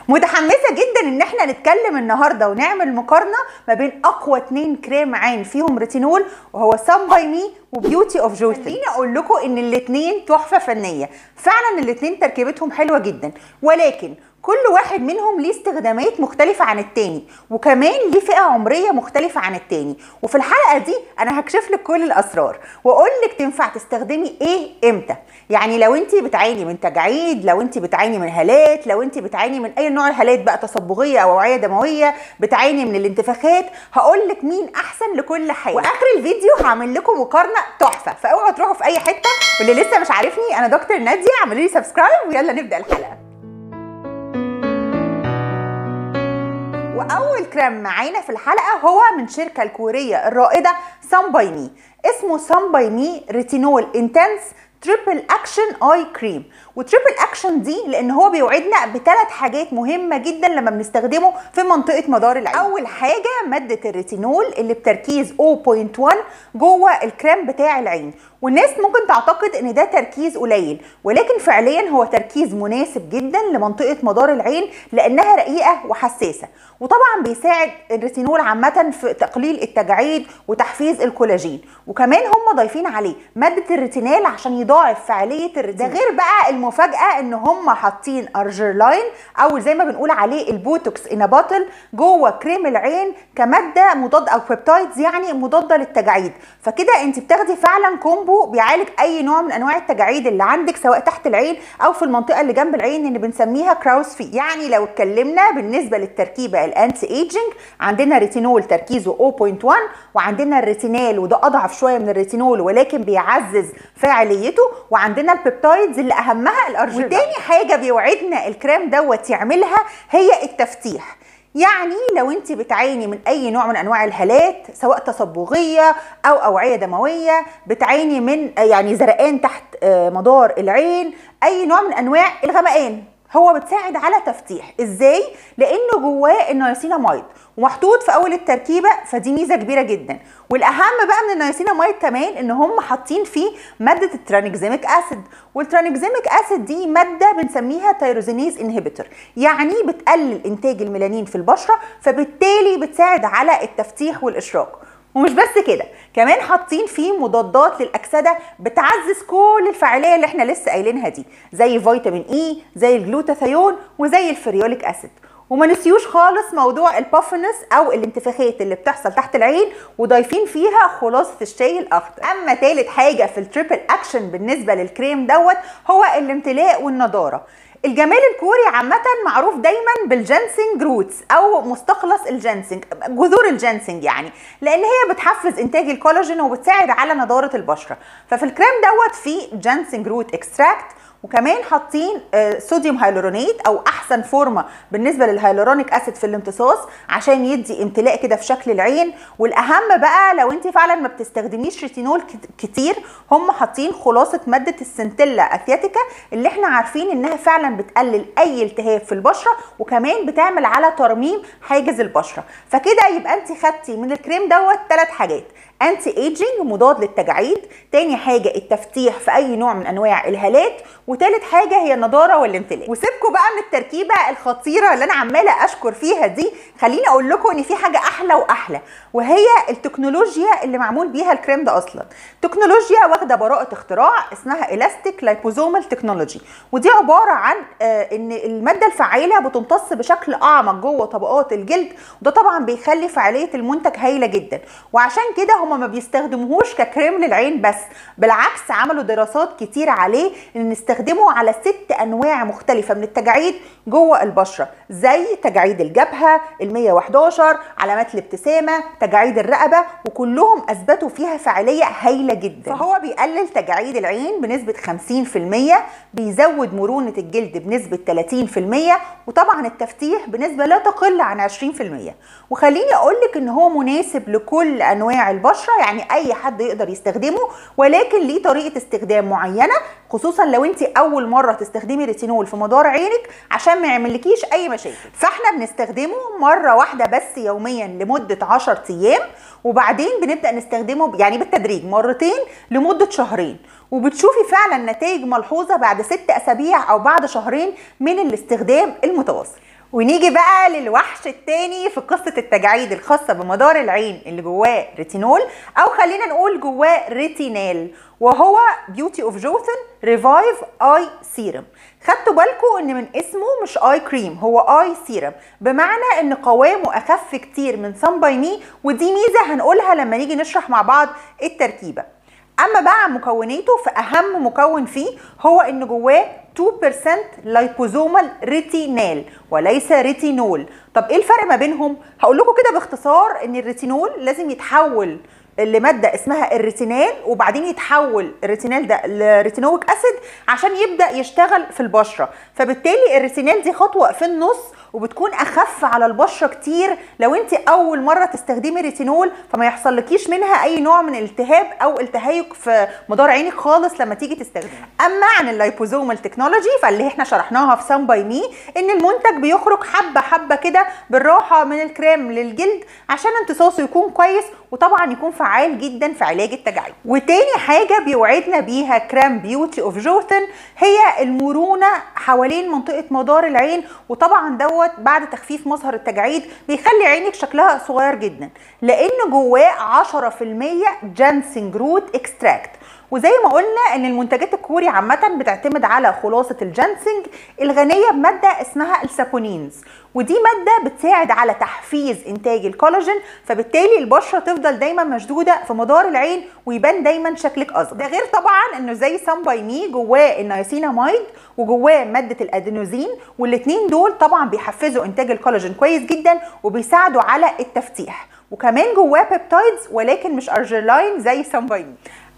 متحمسه جدا ان احنا نتكلم النهارده ونعمل مقارنه ما بين اقوى 2 كريم عين فيهم ريتينول، وهو سان باي مي وبيوتي اوف جوث. خليني اقول لكم ان الاثنين تحفه فنيه، فعلا الاثنين تركيبتهم حلوه جدا، ولكن كل واحد منهم ليه استخدامات مختلفة عن التاني، وكمان ليه فئة عمرية مختلفة عن التاني. وفي الحلقة دي أنا هكشف لك كل الأسرار وأقول لك تنفع تستخدمي إيه إمتى. يعني لو أنت بتعاني من تجاعيد، لو أنت بتعاني من هالات، لو أنت بتعاني من أي نوع الهالات بقى، تصبغية أو أوعية دموية، بتعاني من الانتفاخات، هقول لك مين أحسن لكل حاجة. وآخر الفيديو هعمل لكم مقارنة تحفة، فأوعوا تروحوا في أي حتة. واللي لسه مش عارفني، أنا دكتور نادية، اعملوا لي سبسكرايب ويلا نبدأ الحلقة. واول كريم معانا في الحلقه هو من شركه الكوريه الرائده سان باي مي، اسمه سان باي مي ريتينول انتنس تريبل اكشن اي كريم. وتريبل اكشن دي لان هو بيوعدنا بثلاث حاجات مهمه جدا لما بنستخدمه في منطقه مدار العين. اول حاجه ماده الريتينول اللي بتركيز 0.1 جوه الكريم بتاع العين، والناس ممكن تعتقد ان ده تركيز قليل، ولكن فعليا هو تركيز مناسب جدا لمنطقه مدار العين لانها رقيقه وحساسه. وطبعا بيساعد الريتينول عامه في تقليل التجاعيد وتحفيز الكولاجين، وكمان هم ضايفين عليه ماده الريتينال عشان يضاعف فعاليه الريتينال. ده غير بقى المفاجاه ان هم حاطين ارجيرلاين او زي ما بنقول عليه البوتوكس ان باتل جوه كريم العين كماده مضاد او بيبتايدز، يعني مضاده للتجاعيد. فكده انت بتاخدي فعلا كومبو بيعالج اي نوع من انواع التجاعيد اللي عندك، سواء تحت العين او في المنطقه اللي جنب العين اللي بنسميها كراوس في. يعني لو اتكلمنا بالنسبه للتركيبه الانتي ايجينج، عندنا ريتينول تركيزه 0.1، وعندنا الريتينال وده اضعف شويه من الريتينول ولكن بيعزز فاعليته، وعندنا البيبتايدز اللي اهمها الارجينال. وتاني حاجه بيوعدنا الكريم دوت يعملها هي التفتيح. يعني لو انت بتعاني من اي نوع من انواع الهالات، سواء تصبغيه او اوعيه دمويه، بتعاني من يعني زرقان تحت مدار العين، اي نوع من انواع الغمقان، هو بتساعد على تفتيح. ازاي؟ لانه جواه النياسيناميد ومحطوط في اول التركيبه، فدي ميزه كبيره جدا. والاهم بقى من النياسيناميد كمان ان هم حاطين فيه ماده الترانكزيميك اسيد، والترانكزيميك اسيد دي ماده بنسميها تيروزينيز انهبيتور، يعني بتقلل انتاج الميلانين في البشره، فبالتالي بتساعد على التفتيح والاشراق. ومش بس كده، كمان حاطين فيه مضادات للاكسده بتعزز كل الفعاليه اللي احنا لسه قايلينها دي، زي فيتامين اي، زي الجلوتاثيون، وزي الفريوليك اسيد. وما نسيوش خالص موضوع البافنس او الانتفاخات اللي بتحصل تحت العين، وضايفين فيها خلاصه الشاي الاخضر. اما ثالث حاجه في التريبل اكشن بالنسبه للكريم دوت هو الامتلاء والنضاره. الجمال الكوري عامة معروف دايما بالجنسنج روتس او مستخلص الجنسنج، جذور الجنسنج، يعني لان هي بتحفز انتاج الكولاجين وبتساعد على نضارة البشرة. ففي الكريم دوت فيه جنسنج روت اكستراكت، وكمان حاطين صوديوم هيالورونيت او احسن فورمه بالنسبه للهيالورونيك اسيد في الامتصاص عشان يدي امتلاء كده في شكل العين. والاهم بقى لو انت فعلا ما بتستخدميش ريتينول كتير، هم حاطين خلاصه ماده السنتيلا اثياتيكا اللي احنا عارفين انها فعلا بتقلل اي التهاب في البشره، وكمان بتعمل على ترميم حاجز البشره. فكده يبقى انت خدتي من الكريم دوت 3 حاجات: انتي ايجينج مضاد للتجاعيد، تاني حاجه التفتيح في اي نوع من انواع الهالات، وتالت حاجه هي النضاره والامتلاء. وسيبكم بقى من التركيبه الخطيره اللي انا عماله اشكر فيها دي، خليني اقول لكم ان في حاجه احلى واحلى، وهي التكنولوجيا اللي معمول بيها الكريم ده. اصلا تكنولوجيا واخده براءه اختراع اسمها الاستيك لايبوزومال تكنولوجي، ودي عباره عن ان الماده الفعاله بتمتص بشكل اعمق جوه طبقات الجلد، وده طبعا بيخلي فعاليه المنتج هايله جدا. وعشان كده هم ما بيستخدموهوش ككريم للعين بس، بالعكس عملوا دراسات كتير عليه ان نستخدمه على 6 انواع مختلفه من التجاعيد جوه البشره، زي تجاعيد الجبهه، ال111، علامات الابتسامه، تجاعيد الرقبه، وكلهم اثبتوا فيها فعاليه هايله جدا. فهو بيقلل تجاعيد العين بنسبه 50%، بيزود مرونه الجلد بنسبه 30%، وطبعا التفتيح بنسبه لا تقل عن 20%. وخليني اقول لك ان هو مناسب لكل انواع البشره، يعني اي حد يقدر يستخدمه، ولكن ليه طريقه استخدام معينه، خصوصا لو انت اول مره تستخدمي ريتينول في مدار عينك عشان ما يعملكيش اي مشاكل. فاحنا بنستخدمه مره واحده بس يوميا لمده 10 ايام، وبعدين بنبدا نستخدمه يعني بالتدريج مرتين لمده شهرين، وبتشوفي فعلا نتائج ملحوظه بعد 6 اسابيع او بعد شهرين من الاستخدام المتواصل. ونيجي بقى للوحش التاني في قصة التجاعيد الخاصة بمدار العين اللي جواه ريتينول، او خلينا نقول جواه ريتينال، وهو بيوتي اوف جوثن ريفايف اي سيرم. خدتوا بالكم ان من اسمه مش اي كريم، هو اي سيرم، بمعنى ان قوامه اخف كتير من سان باي مي، ودي ميزة هنقولها لما نيجي نشرح مع بعض التركيبة. اما بقى عن مكوناته، فاهم مكون فيه هو ان جواه 2% لايبوزومال ريتينال وليس ريتينول. طب ايه الفرق ما بينهم؟ هقول لكم كده باختصار ان الريتينول لازم يتحول لماده اسمها الريتينال، وبعدين يتحول الريتينال ده لريتينويك اسيد عشان يبدا يشتغل في البشره، فبالتالي الريتينال دي خطوه في النص وبتكون اخف على البشره كتير لو انت اول مره تستخدمي ريتينول، فما يحصلكيش منها اي نوع من الالتهاب او التهيج في مدار عينك خالص لما تيجي تستخدميها. اما عن اللايبوزومال تكنولوجي فاللي احنا شرحناها في سان باي مي، ان المنتج بيخرج حبه حبه كده بالراحه من الكريم للجلد عشان امتصاصه يكون كويس، وطبعا يكون فعال جدا في علاج التجاعيد. وتاني حاجه بيوعدنا بيها كريم بيوتي اوف جوثن هي المرونه حوالين منطقه مدار العين، وطبعا دوت بعد تخفيف مظهر التجاعيد بيخلي عينك شكلها صغير جدا، لان جواه 10% جانسنج روت اكستراكت. وزي ما قلنا ان المنتجات الكوري عامه بتعتمد على خلاصه الجانسنج الغنيه بماده اسمها السابونينز، ودي ماده بتساعد على تحفيز انتاج الكولاجين، فبالتالي البشره تفضل دايما مشدوده في مدار العين ويبان دايما شكلك اصغر. ده غير طبعا انه زي سان باي مي جواه النياسيناميد وجواه ماده الادينوزين، والاثنين دول طبعا بيحفزوا انتاج الكولاجين كويس جدا وبيساعدوا على التفتيح، وكمان جواه بيبتايدز ولكن مش ارجيلاين زي سان باي مي.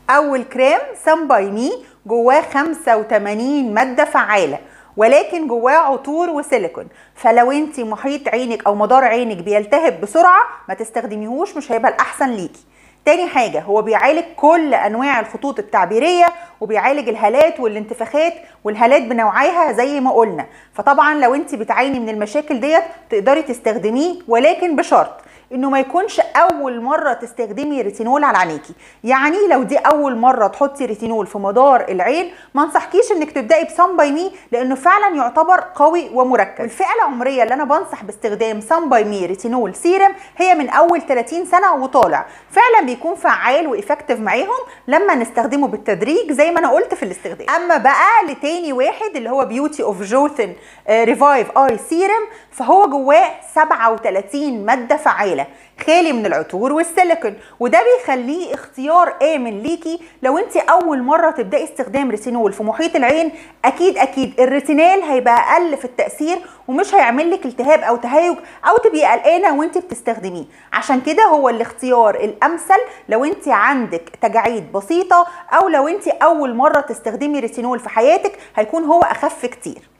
اول كريم سان باي مي جواه 85 ماده فعاله، ولكن جواه عطور وسيليكون، فلو انت محيط عينك او مدار عينك بيلتهب بسرعه ما تستخدميهوش، مش هيبقى الاحسن ليكي. تاني حاجة هو بيعالج كل أنواع الخطوط التعبيرية، وبيعالج الهالات والانتفاخات، والهالات بنوعيها زي ما قلنا، فطبعا لو انت بتعاني من المشاكل ديت تقدري تستخدميه، ولكن بشرط انه ما يكونش اول مره تستخدمي ريتينول على عينيكي. يعني لو دي اول مره تحطي ريتينول في مدار العين ما انصحكيش انك تبداي بسان باي مي، لانه فعلا يعتبر قوي ومركز. الفئه العمريه اللي انا بنصح باستخدام سان باي مي ريتينول سيرم هي من اول 30 سنه وطالع، فعلا بيكون فعال وافكتيف معاهم لما نستخدمه بالتدريج زي ما انا قلت في الاستخدام. اما بقى لتاني واحد اللي هو بيوتي اوف جوثن ريفايف اي سيرم، فهو جواه 37 ماده فعاله خالي من العطور والسيليكون، وده بيخليه اختيار امن ليكي لو انت اول مره تبداي استخدام ريتينول في محيط العين. اكيد الريتينال هيبقى اقل في التاثير ومش هيعمل لك التهاب او تهيج او تبقي قلقانه وانت بتستخدميه، عشان كده هو الاختيار الامثل لو انت عندك تجاعيد بسيطه او لو انت اول مره تستخدمي ريتينول في حياتك، هيكون هو اخف كتير.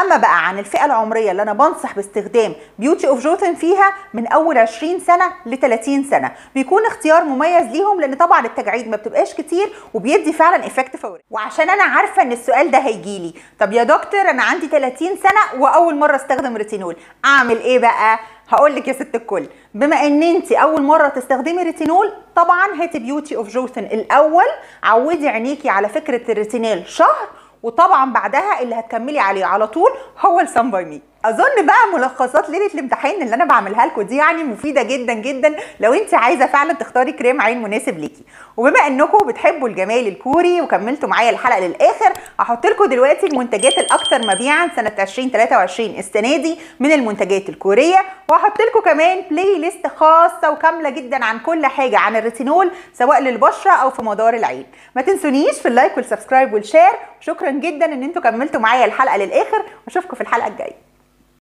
اما بقى عن الفئه العمريه اللي انا بنصح باستخدام بيوتي اوف جوثن فيها من اول 20 سنه ل 30 سنه، بيكون اختيار مميز ليهم، لان طبعا التجاعيد ما بتبقاش كتير وبيدي فعلا افكت فوري. وعشان انا عارفه ان السؤال ده هيجيلي، طب يا دكتور انا عندي 30 سنه واول مره استخدم ريتينول، اعمل ايه بقى؟ هقول لك يا ست الكل، بما ان انت اول مره تستخدمي ريتينول، طبعا هاتي بيوتي اوف جوثن الاول، عودي عينيكي على فكره الريتينال شهر، وطبعا بعدها اللي هتكملي عليه على طول هو السان باي مي. اظن بقى ملخصات ليله الامتحان اللي انا بعملها لكم دي يعني مفيده جدا جدا لو انت عايزه فعلا تختاري كريم عين مناسب ليكي. وبما انكم بتحبوا الجمال الكوري وكملتوا معايا الحلقه للاخر، هحط لكم دلوقتي المنتجات الاكثر مبيعا سنه 2023 السنه دي من المنتجات الكوريه، وهحط لكم كمان بلاي ليست خاصه وكامله جدا عن كل حاجه عن الريتينول سواء للبشره او في مدار العين. ما تنسونيش في اللايك والسبسكرايب والشير. شكرا جدا ان انتوا كملتوا معايا الحلقه للاخر، واشوفكم في الحلقه الجايه.